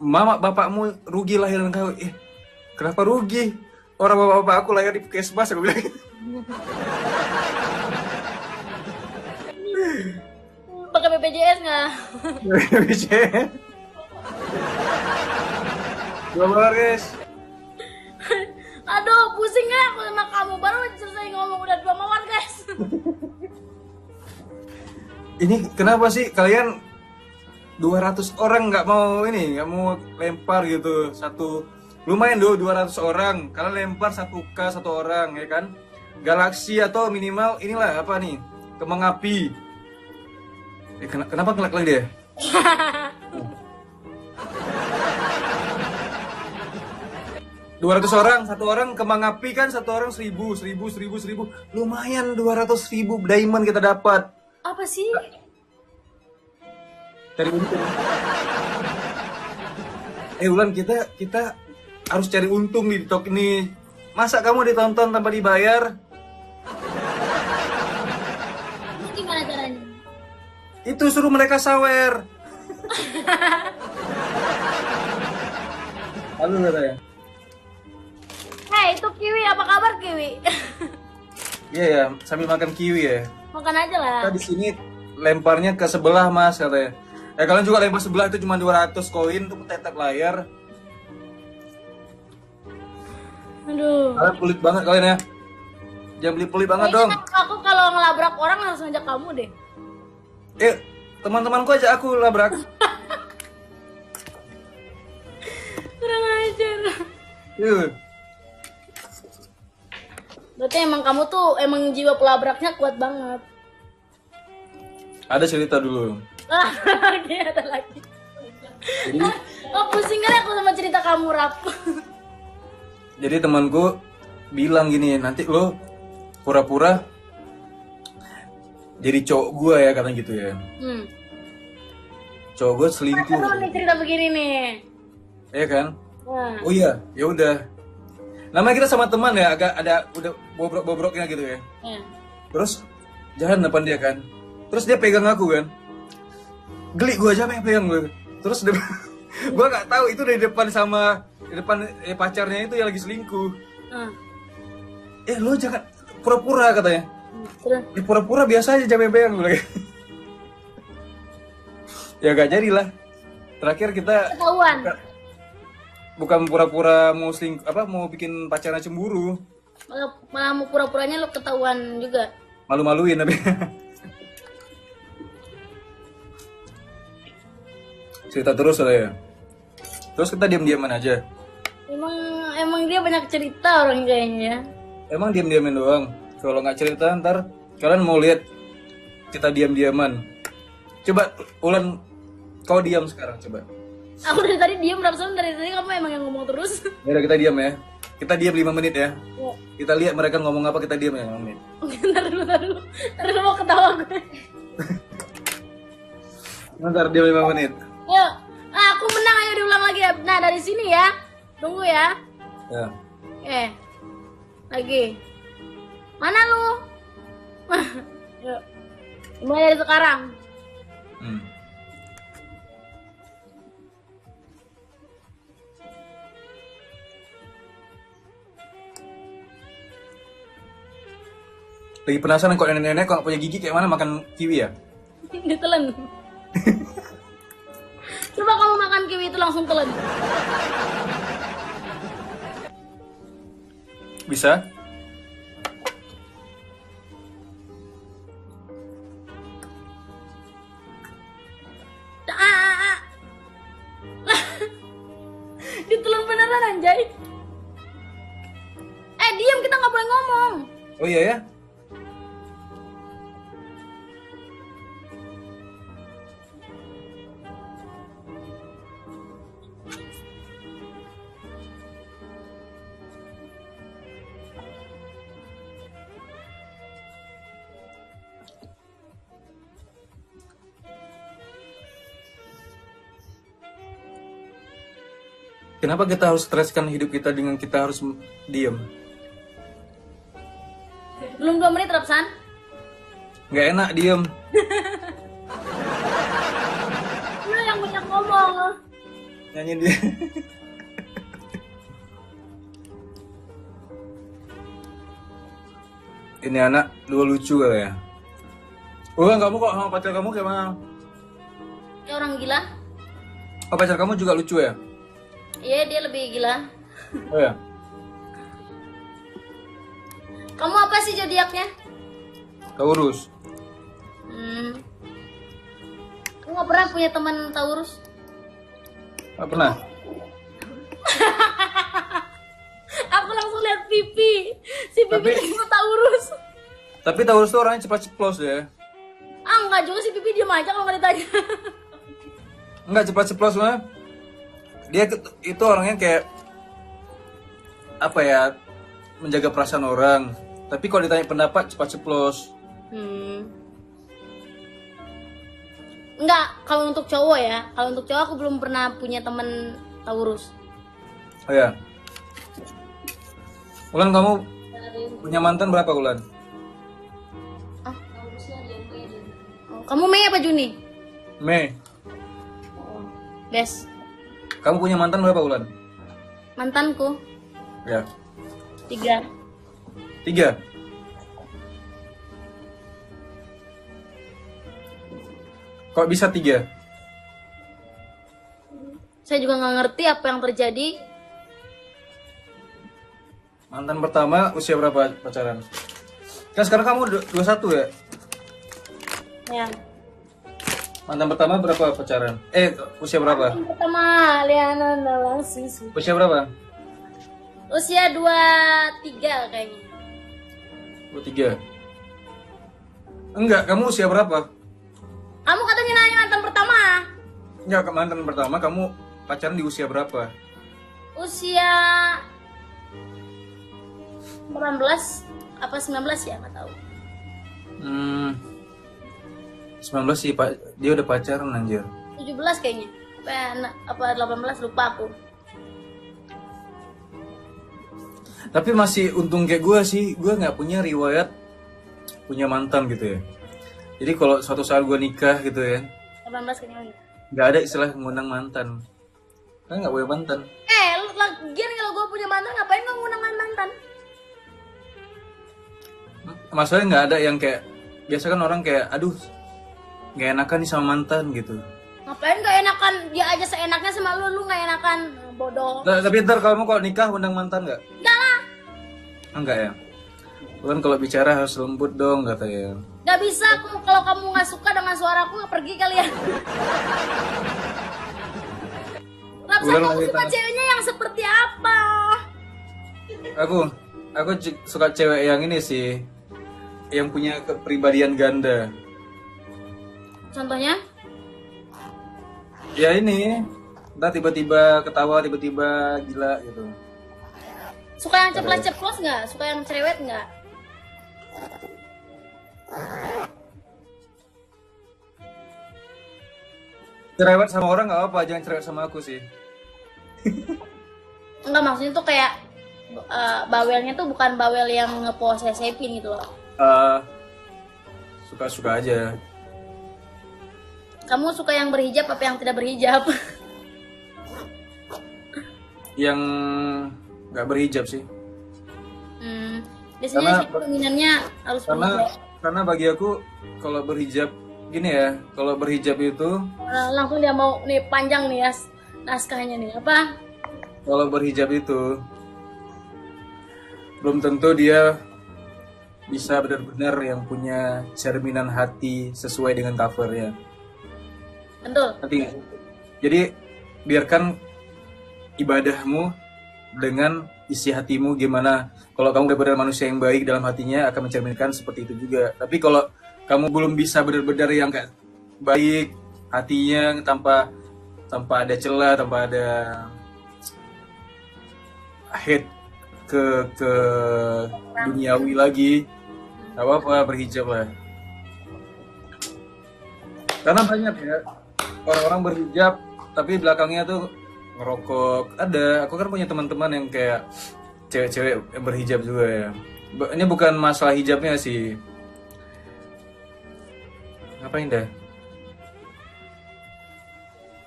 mama bapakmu rugi lahiran kau. Kenapa rugi? Orang bapak-bapak aku lahir di puskesmas aku bilang. Pakai BPJS nggak? BPJS. Gua guys. Aduh, pusing nggak aku sama kamu? Baru selesai ngomong udah 2 mawar guys. Ini kenapa sih kalian 200 orang nggak mau lempar gitu lumayan 200 orang kalian lempar 1K 1 orang ya kan, galaksi atau minimal inilah apa nih, kembang api. Kenapa ngelak lagi dia? ...200 orang, 1 orang kembang api kan 1 orang 1.000, lumayan 200.000 diamond kita dapat. Apa sih? Cari untung. Ulan kita harus cari untung di TikTok ini. Masa kamu ditonton tanpa dibayar? Itu gimana caranya? Itu suruh mereka sawer. Halo katanya. Hei, itu Kiwi, apa kabar Kiwi? Iya ya, sambil makan kiwi ya. Makan aja lah. Kita di sini lemparnya ke sebelah mas katanya. Kalian juga lempar sebelah itu cuma 200 koin untuk tetap layar. Aduh. Kalian pelit banget kalian ya. Jangan beli pelit banget dong. Aku kalau ngelabrak orang langsung ngajak kamu deh. Teman-temanku aja aku labrak. Kurang ajar. Iya. Berarti emang kamu tuh emang jiwa pelabraknya kuat banget. Ada cerita dulu. Lagi ada lagi. Jadi, Oh pusing kali aku sama cerita kamu Rap. jadi temanku bilang gini, nanti lo pura-pura jadi cowok gua ya, katanya gitu ya. Cowok gua selingkuh. Seru nih cerita begini nih. Iya kan? Nah. Oh iya, ya udah. Namanya kita sama teman ya, agak ada udah bobrok-bobroknya gitu ya. Terus jalan depan dia kan. Terus dia pegang aku kan. Geli gua aja pegang gue. Terus dia, gua nggak tahu itu dari depan sama di depan pacarnya itu yang lagi selingkuh. Lo jangan pura-pura katanya. Terus Pura-pura biasa aja jangan pegang gue lagi. Ya gak jadilah. Terakhir kita ketahuan. bukan pura-pura mau mau bikin pacarnya cemburu. Malah mau pura-puranya lo ketahuan juga. Malu-maluin tapi. Cerita terus lah ya. Terus kita diam-diaman aja. Emang dia banyak cerita orang kayaknya. Emang diam-diamin doang. Kalau nggak cerita ntar kalian mau lihat kita diam-diaman. Coba Ulan, kau diam sekarang coba. Aku dari tadi diem, Rapson dari tadi kamu emang yang ngomong terus. Ya udah kita diam ya. Kita diam 5 menit ya. Ya. Kita lihat mereka ngomong apa, kita diam ya 5 menit. Ntar dulu. Ntar dulu mau ketawa gue. Ntar diam 5 menit. Yuk, aku menang, ayo diulang lagi ya. Nah dari sini ya, tunggu ya. Ya. Lagi. Mana lu? Yuk, mulai dari sekarang. Lagi penasaran kok nenek-nenek kalau punya gigi kayak mana makan kiwi ya? Ditelan. Coba kamu makan kiwi itu langsung telan. Bisa? Ditelan beneran anjay. Diam, kita nggak boleh ngomong. Oh iya ya? Kenapa kita harus streskan hidup kita dengan kita harus diam? Belum 2 menit, Rapsan. Nggak enak diam. Lu yang banyak ngomong. Nyanyi dia. Ini anak dua lucu kali ya. Kamu kok sama pacar kamu kayak mana? Kayak orang gila. Oh, pacar kamu juga lucu ya? Iya, dia lebih gila. Oh ya. Kamu apa sih zodiaknya? Taurus. Kamu gak pernah punya teman Taurus? Gak pernah. Aku langsung lihat pipi. Si pipi itu Taurus. Tapi Taurus tuh orangnya cepat ceplos ya. Enggak juga, si pipi diam aja kalau nggak ditanya. Enggak cepat ceplos mah. Dia itu orangnya kayak apa ya, menjaga perasaan orang. Tapi kalau ditanya pendapat cepat ceplos. Enggak, kalau untuk cowok ya. Kalau untuk cowok aku belum pernah punya teman Taurus. Oh ya. Ulan, kamu punya mantan berapa Ulan? Kamu Mei apa Juni? Mei. Bes. Kamu punya mantan berapa Ulan? Mantanku Ya. 3. 3. Kok bisa 3? Saya juga nggak ngerti apa yang terjadi. Mantan pertama usia berapa pacaran? Kan sekarang kamu 21 ya? Ya. Mantan pertama berapa pacaran? Usia berapa? Yang pertama, Liana langsung. Usia berapa? Usia 23 kayaknya. 23. Enggak, kamu usia berapa? Kamu katanya nanya mantan pertama. Enggak, mantan pertama kamu pacaran di usia berapa? Usia 18 apa 19 ya, nggak tahu. 19 sih, Pak. Dia udah pacaran anjir. 17 kayaknya. Apa 18 lupa aku. Tapi masih untung kayak gue sih, gue nggak punya riwayat punya mantan gitu ya. Jadi kalau suatu saat gue nikah gitu ya, 18 kayaknya. nggak ada istilah ngundang mantan. Kan nggak punya mantan. Lagian kalau gue punya mantan ngapain gue ngundang mantan? Masalahnya nggak ada yang kayak, biasa kan orang kayak, aduh, nggak enakan nih sama mantan gitu. Ngapain gak enakan? Dia aja seenaknya sama lu gak enakan. Bodoh. Tapi ntar kamu kalau nikah undang mantan nggak? Enggak lah. Enggak ya. Kan kalau bicara harus lembut dong katanya. Gak bisa, kalau kamu gak suka dengan suaraku gak pergi kalian. Rapsan, Bulan kamu lagi suka tangan. ceweknya yang seperti apa? Aku suka cewek yang ini sih, yang punya kepribadian ganda. Contohnya? Ya ini, entah tiba-tiba ketawa, tiba-tiba gila gitu. Suka yang ceplos-ceplos gak? Suka yang cerewet gak? Cerewet sama orang nggak apa, jangan cerewet sama aku sih. Enggak, maksudnya tuh kayak bawelnya tuh bukan bawel yang ngeposesifin gitu loh. Suka-suka aja. Kamu suka yang berhijab apa yang tidak berhijab? Yang nggak berhijab sih. Biasanya sih dominannya harus berhijab. Karena bagi aku kalau berhijab gini ya, kalau berhijab itu Langsung dia mau nih panjang nih ya naskahnya nih apa? kalau berhijab itu belum tentu dia bisa benar-benar yang punya cerminan hati sesuai dengan covernya. Betul. Ngerti nggak? Jadi biarkan ibadahmu dengan isi hatimu gimana. Kalau kamu benar-benar manusia yang baik dalam hatinya akan mencerminkan seperti itu juga. Tapi kalau kamu belum bisa benar-benar yang kayak baik hatinya tanpa ada celah, tanpa ada hate ke duniawi lagi, gak apa-apa berhijab lah. Karena banyak ya orang-orang berhijab tapi belakangnya tuh ngerokok. Ada, aku kan punya teman-teman yang kayak cewek-cewek yang berhijab juga ya. Ini bukan masalah hijabnya sih. Ngapain dah?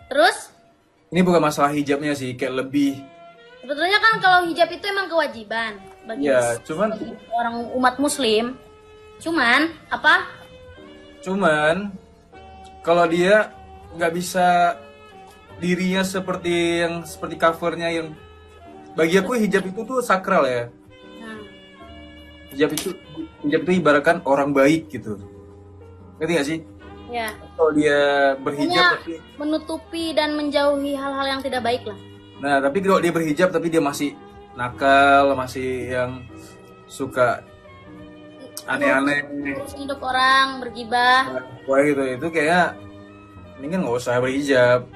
Terus Ini bukan masalah hijabnya sih, kayak lebih. sebetulnya kan kalau hijab itu emang kewajiban bagi Ya, cuman orang umat muslim. Cuman apa? Cuman kalau dia nggak bisa dirinya seperti covernya yang, bagi aku hijab itu tuh sakral ya. Nah, Hijab itu ibaratkan orang baik gitu. Ngerti gak sih? ya. Kalau dia Pokoknya berhijab tapi, menutupi dan menjauhi hal-hal yang tidak baik lah. nah tapi kalau dia berhijab tapi dia masih nakal, masih yang suka aneh-aneh, Terus hidup orang bergibah. wah gitu, itu kayak mendingan nggak usah berhijab.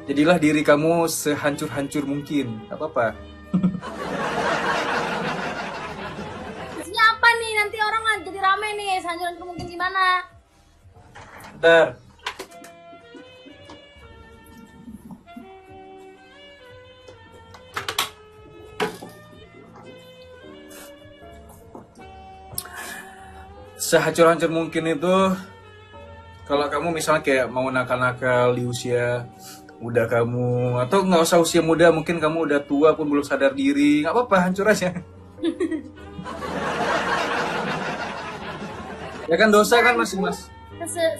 Jadilah diri kamu sehancur-hancur mungkin, gak apa-apa. Maksudnya apa nih? Nanti orang jadi rame nih. Sehancur-hancur mungkin gimana? Ntar sehancur-hancur mungkin itu kalau kamu misalnya kayak mau nakal-nakal di usia muda kamu, atau nggak usah usia muda, mungkin kamu udah tua pun belum sadar diri, nggak apa-apa, hancur aja. Ya kan dosa kan mas.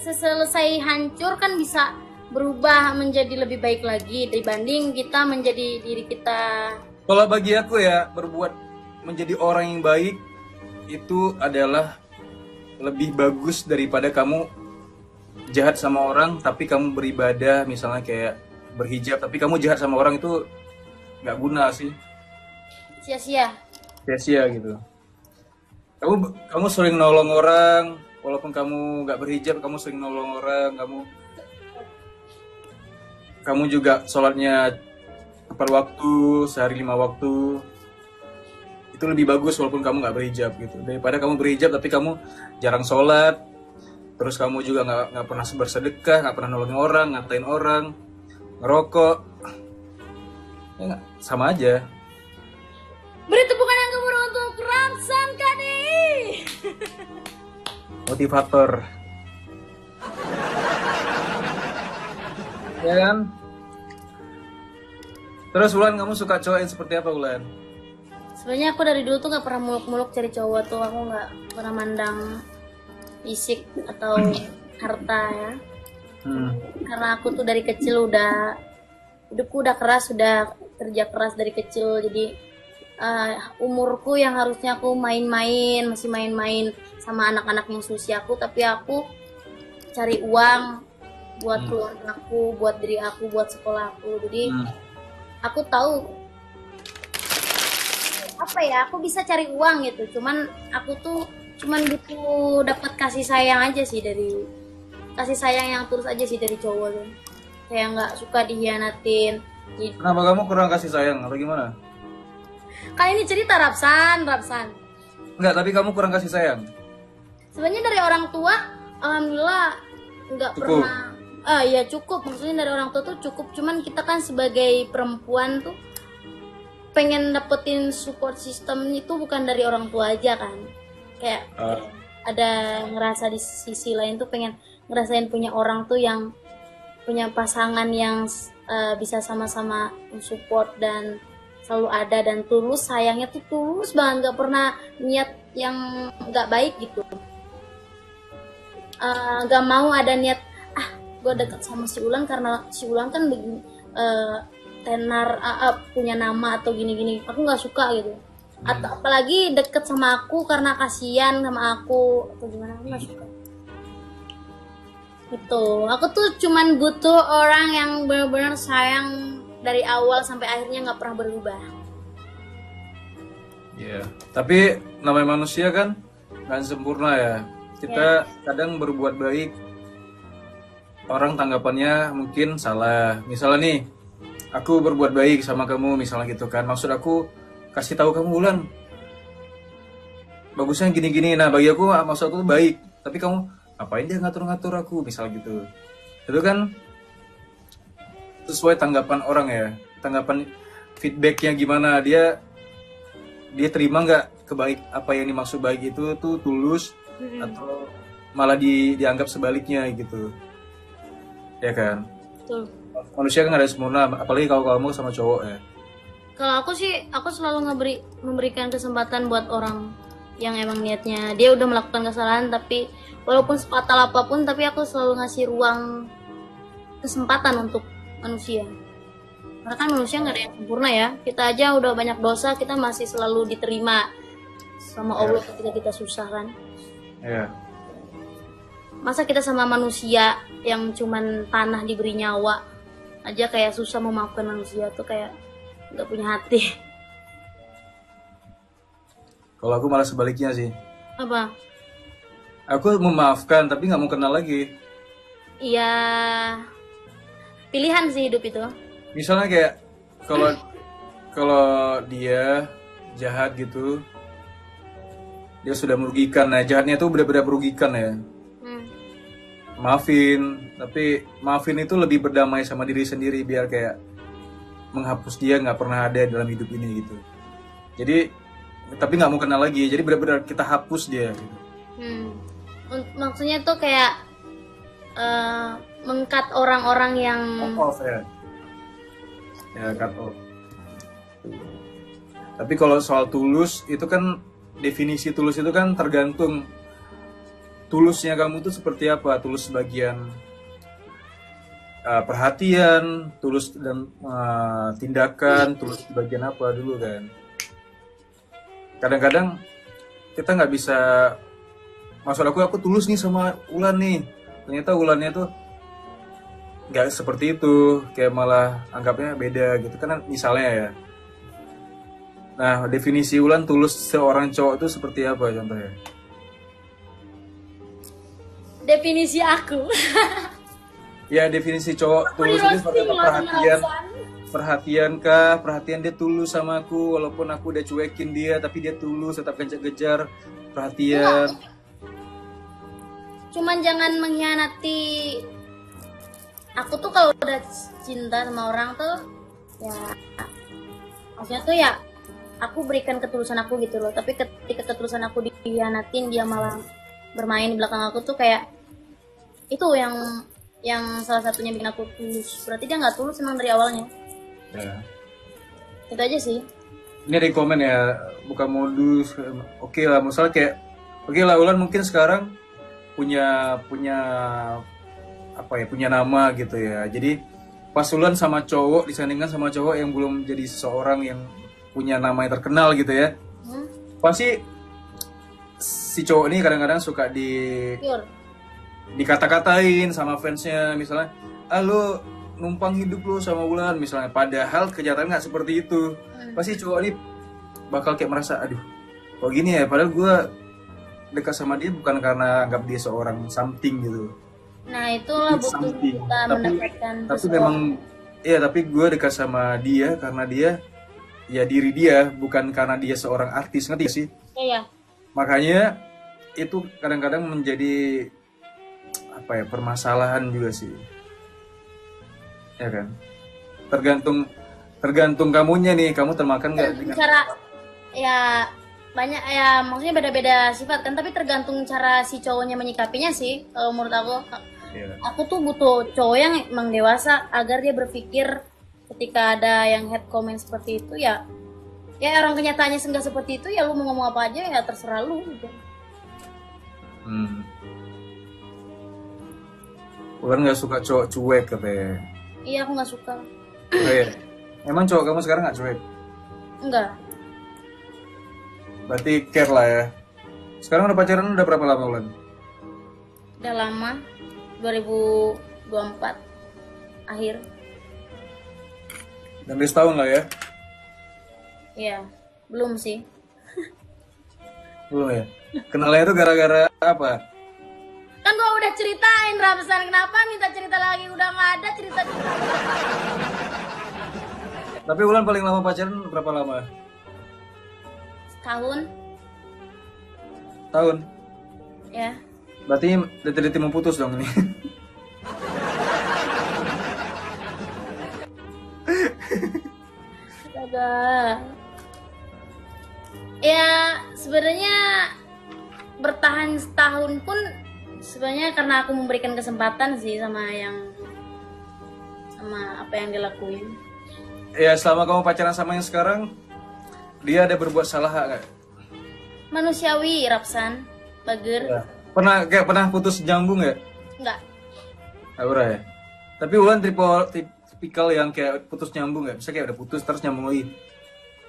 Selesai hancur kan bisa berubah menjadi lebih baik lagi dibanding kita menjadi diri kita. Kalau bagi aku ya, berbuat menjadi orang yang baik itu adalah lebih bagus daripada kamu jahat sama orang tapi kamu beribadah, misalnya kayak berhijab tapi kamu jahat sama orang, itu nggak guna sih, Sia-sia. sia-sia gitu. Kamu sering nolong orang, walaupun kamu nggak berhijab, kamu sering nolong orang, kamu juga sholatnya tepat waktu, sehari 5 waktu, itu lebih bagus walaupun kamu nggak berhijab gitu, daripada kamu berhijab tapi kamu jarang sholat, terus kamu juga nggak pernah bersedekah, nggak pernah nolongin orang, ngatain orang, ngerokok, ya nggak, sama aja. Beri tepukan yang gemuruh untuk Ramsan Kadi. Motivator. Ya kan? Terus Ulan, kamu suka cowok yang seperti apa, Ulan? Sebenarnya aku dari dulu tuh nggak pernah muluk-muluk cari cowok tuh, aku nggak pernah mandang fisik atau harta ya. Karena aku tuh dari kecil hidupku udah keras, udah kerja keras dari kecil, jadi umurku yang harusnya aku masih main-main sama anak-anak yang seusia aku, tapi aku cari uang buat keluarga aku, buat diri aku, buat sekolah aku. Jadi aku tahu apa ya, aku bisa cari uang gitu, cuman aku tuh butuh dapat kasih sayang aja sih, dari kasih sayang yang tulus aja sih dari cowok tuh. Kayak nggak suka dihianatin. Kenapa kamu kurang kasih sayang atau gimana? Kan ini cerita Rapsan. Enggak, tapi kamu kurang kasih sayang. Sebenarnya dari orang tua, alhamdulillah nggak Cukup. pernah. Ya cukup, maksudnya dari orang tua tuh cukup. Cuman kita kan sebagai perempuan tuh pengen dapetin support system itu bukan dari orang tua aja kan. Kayak ada ngerasa di sisi lain tuh pengen ngerasain punya orang tuh yang punya pasangan yang bisa sama-sama support dan selalu ada dan tulus, sayangnya tuh tulus banget, nggak pernah niat yang nggak baik gitu. Nggak mau ada niat gue deket sama si Ulan karena si Ulan kan tenar punya nama atau gini-gini, aku nggak suka gitu. Atau apalagi deket sama aku karena kasihan sama aku atau gimana, aku nggak suka. Gitu, aku tuh cuman butuh orang yang benar-benar sayang dari awal sampai akhirnya, nggak pernah berubah. Iya, tapi namanya manusia kan nggak sempurna ya. Kita kadang berbuat baik, orang tanggapannya mungkin salah. Misalnya nih, aku berbuat baik sama kamu misalnya gitu kan, maksud aku kasih tahu kamu, Ulan, bagusnya gini-gini. Nah bagi aku, maksud aku baik, tapi kamu ngapain dia ngatur-ngatur aku misal gitu. Itu kan sesuai tanggapan orang ya, tanggapan feedbacknya gimana, dia terima nggak kebaik apa yang dimaksud baik itu tuh tulus atau malah dianggap sebaliknya gitu, ya kan? Betul. Manusia kan nggak ada sempurna, apalagi kalau kamu sama cowok ya. Kalau aku sih, aku selalu memberikan kesempatan buat orang yang emang niatnya dia udah melakukan kesalahan, tapi walaupun sefatal apapun, tapi aku selalu ngasih ruang kesempatan untuk manusia. Karena kan manusia nggak ada yang sempurna ya. Kita aja udah banyak dosa, kita masih selalu diterima sama Allah ketika kita susah kan. Iya. Masa kita sama manusia yang cuman tanah diberi nyawa aja kayak susah memaafkan manusia tuh, kayak nggak punya hati. Kalau aku malah sebaliknya sih. Apa? Aku memaafkan tapi nggak mau kenal lagi. Iya, pilihan sih hidup itu. Misalnya kayak kalau dia jahat gitu, dia sudah merugikan. Nah jahatnya itu benar-benar merugikan ya. Maafin, tapi maafin itu lebih berdamai sama diri sendiri, biar kayak menghapus dia nggak pernah ada dalam hidup ini gitu. Jadi tapi nggak mau kenal lagi, jadi benar-benar kita hapus dia gitu. Maksudnya tuh kayak mengkat orang-orang yang Cut off ya. Ya cut off. Tapi kalau soal tulus itu kan, definisi tulus itu kan tergantung tulusnya kamu tuh seperti apa. Tulus bagian perhatian, tulus dan tindakan, tulus bagian apa dulu kan. kadang-kadang kita nggak bisa, maksud aku tulus nih sama Ulan nih, ternyata Ulannya tuh nggak seperti itu, kayak malah anggapnya beda gitu kan misalnya ya. Nah, definisi Ulan tulus seorang cowok itu seperti apa contohnya? Definisi aku. Ya, definisi cowok tulus itu seperti apa? Perhatian dia tulus sama aku, walaupun aku udah cuekin dia, tapi dia tulus, tetap kejar-kejar perhatian. Cuman jangan mengkhianati. Aku tuh kalau udah cinta sama orang tuh, ya maksudnya tuh ya aku berikan ketulusan aku gitu loh. Tapi ketika ketulusan aku dikhianatin, dia malah bermain di belakang aku tuh kayak itu yang salah satunya bikin aku tulus. Berarti dia nggak tulus emang dari awalnya. Ya. Itu aja sih. Ini ada yang komen ya, bukan modus. Oke lah, misalnya kayak oke lah, Ulan mungkin sekarang punya apa ya, punya nama gitu ya. Jadi pas Ulan sama cowok disandingkan sama cowok yang belum jadi seseorang yang punya nama yang terkenal gitu ya, pasti si cowok ini kadang-kadang suka dikata-katain sama fansnya, misalnya lu numpang hidup lu sama Ulan misalnya, padahal kenyataan nggak seperti itu. Pasti cowok ini bakal kayak merasa aduh kok gini ya, padahal gue dekat sama dia bukan karena anggap dia seorang something gitu. Nah itulah butuh kita mendapatkan tapi memang iya, tapi gue dekat sama dia karena dia ya diri dia, bukan karena dia seorang artis, ngerti gak sih? Iya. Makanya itu kadang-kadang menjadi apa ya, permasalahan juga sih, ya kan? Tergantung kamunya nih, kamu termakan nggak dengan cara ya banyak ya, maksudnya beda-beda sifat kan, tapi tergantung cara si cowoknya menyikapinya sih. Kalau menurut aku tuh butuh cowok yang emang dewasa agar dia berpikir ketika ada yang head comment seperti itu ya orang kenyataannya enggak seperti itu, ya lu mau ngomong apa aja ya terserah lu gitu. Bukan nggak suka cowok cuek katanya. Iya, aku nggak suka. Oh, iya. Emang cowok kamu sekarang nggak cuek? Enggak. Berarti care lah ya. Sekarang udah pacaran udah berapa lama Ulan? Udah lama, 2024 akhir. Dan setahun lah ya? Iya, belum sih. Belum ya? Kenalnya itu gara-gara apa? Kan gua udah ceritain Ramsan, kenapa minta cerita lagi? Udah nggak ada cerita. Tapi Ulan paling lama pacaran berapa lama? Tahun. Tahun? Ya. Berarti detik-detik mau putus dong ini. Astaga. Ya sebenarnya bertahan setahun pun sebenarnya karena aku memberikan kesempatan sih sama apa yang dilakuin. Ya selama kamu pacaran sama yang sekarang, dia ada berbuat salah nggak? Manusiawi, Rapsan, Bager. Ya. Pernah putus nyambung nggak? Enggak. Nggak pernah ya. Tapi Ulan tipikal yang kayak putus nyambung nggak? Bisa kayak udah putus terus nyambung lagi.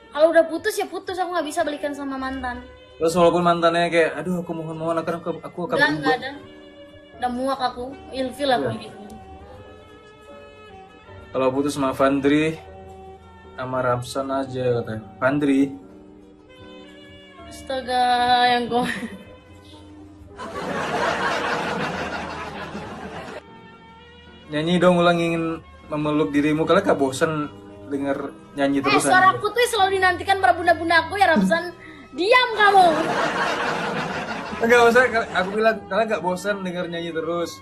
Kalau udah putus ya putus, aku nggak bisa balikan sama mantan. Terus walaupun mantannya kayak, aduh aku mohon akan aku akan Enggak ada. Udah muak aku, ilfil aku gitu. Kalau putus sama Fandri, sama Ramsan aja katanya. Fandri. Astaga, yang gue. Nyanyi dong Ulang, ingin memeluk dirimu. Kalian gak bosan denger nyanyi terus? Suaraku tuh selalu dinantikan para bunda-bunda aku ya Ramsan. Diam kamu. Enggak usah, aku bilang kalian gak bosan denger nyanyi terus.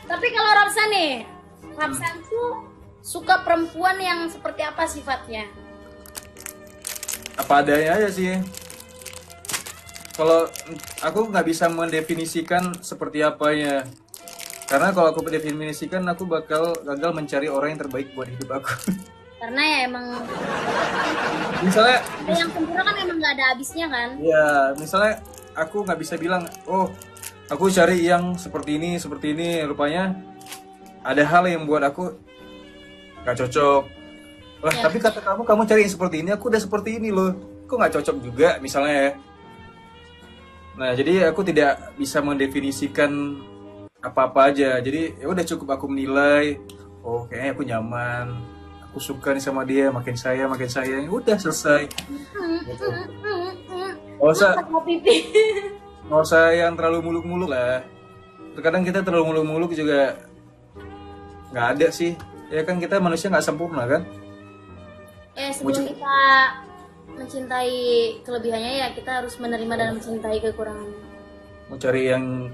Tapi kalau Ramsan nih, Ramsan tuh suka perempuan yang seperti apa sifatnya? Apa adanya aja sih. Kalau aku nggak bisa mendefinisikan seperti apanya. Karena kalau aku mendefinisikan, aku bakal gagal mencari orang yang terbaik buat hidup aku. Karena ya emang Misalnya yang sempurna kan emang nggak ada habisnya kan? ya, misalnya aku nggak bisa bilang, oh aku cari yang seperti ini, rupanya ada hal yang buat aku nggak cocok. Lah, Ya. tapi kata kamu cari yang seperti ini, aku udah seperti ini loh. kok nggak cocok juga misalnya ya. Nah jadi aku tidak bisa mendefinisikan apa-apa aja. Jadi ya udah cukup aku menilai, oh kayaknya aku nyaman, aku suka nih sama dia, makin sayang, udah selesai. Gitu. Nggak usah yang terlalu muluk-muluk lah. Terkadang kita terlalu muluk-muluk juga nggak ada sih. Ya kan kita manusia nggak sempurna kan. Sebelum kita mencintai kelebihannya ya kita harus menerima dan mencintai kekurangannya. Mau cari yang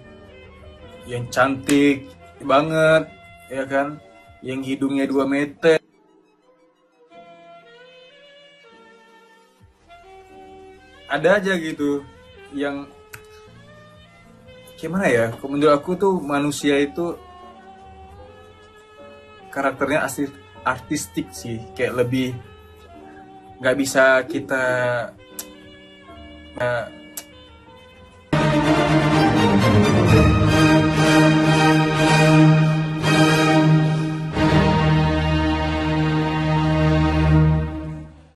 cantik banget, ya kan? Yang hidungnya 2 meter. Ada aja gitu yang gimana ya? Menurut aku tuh manusia itu karakternya artistik sih, kayak lebih nggak bisa kita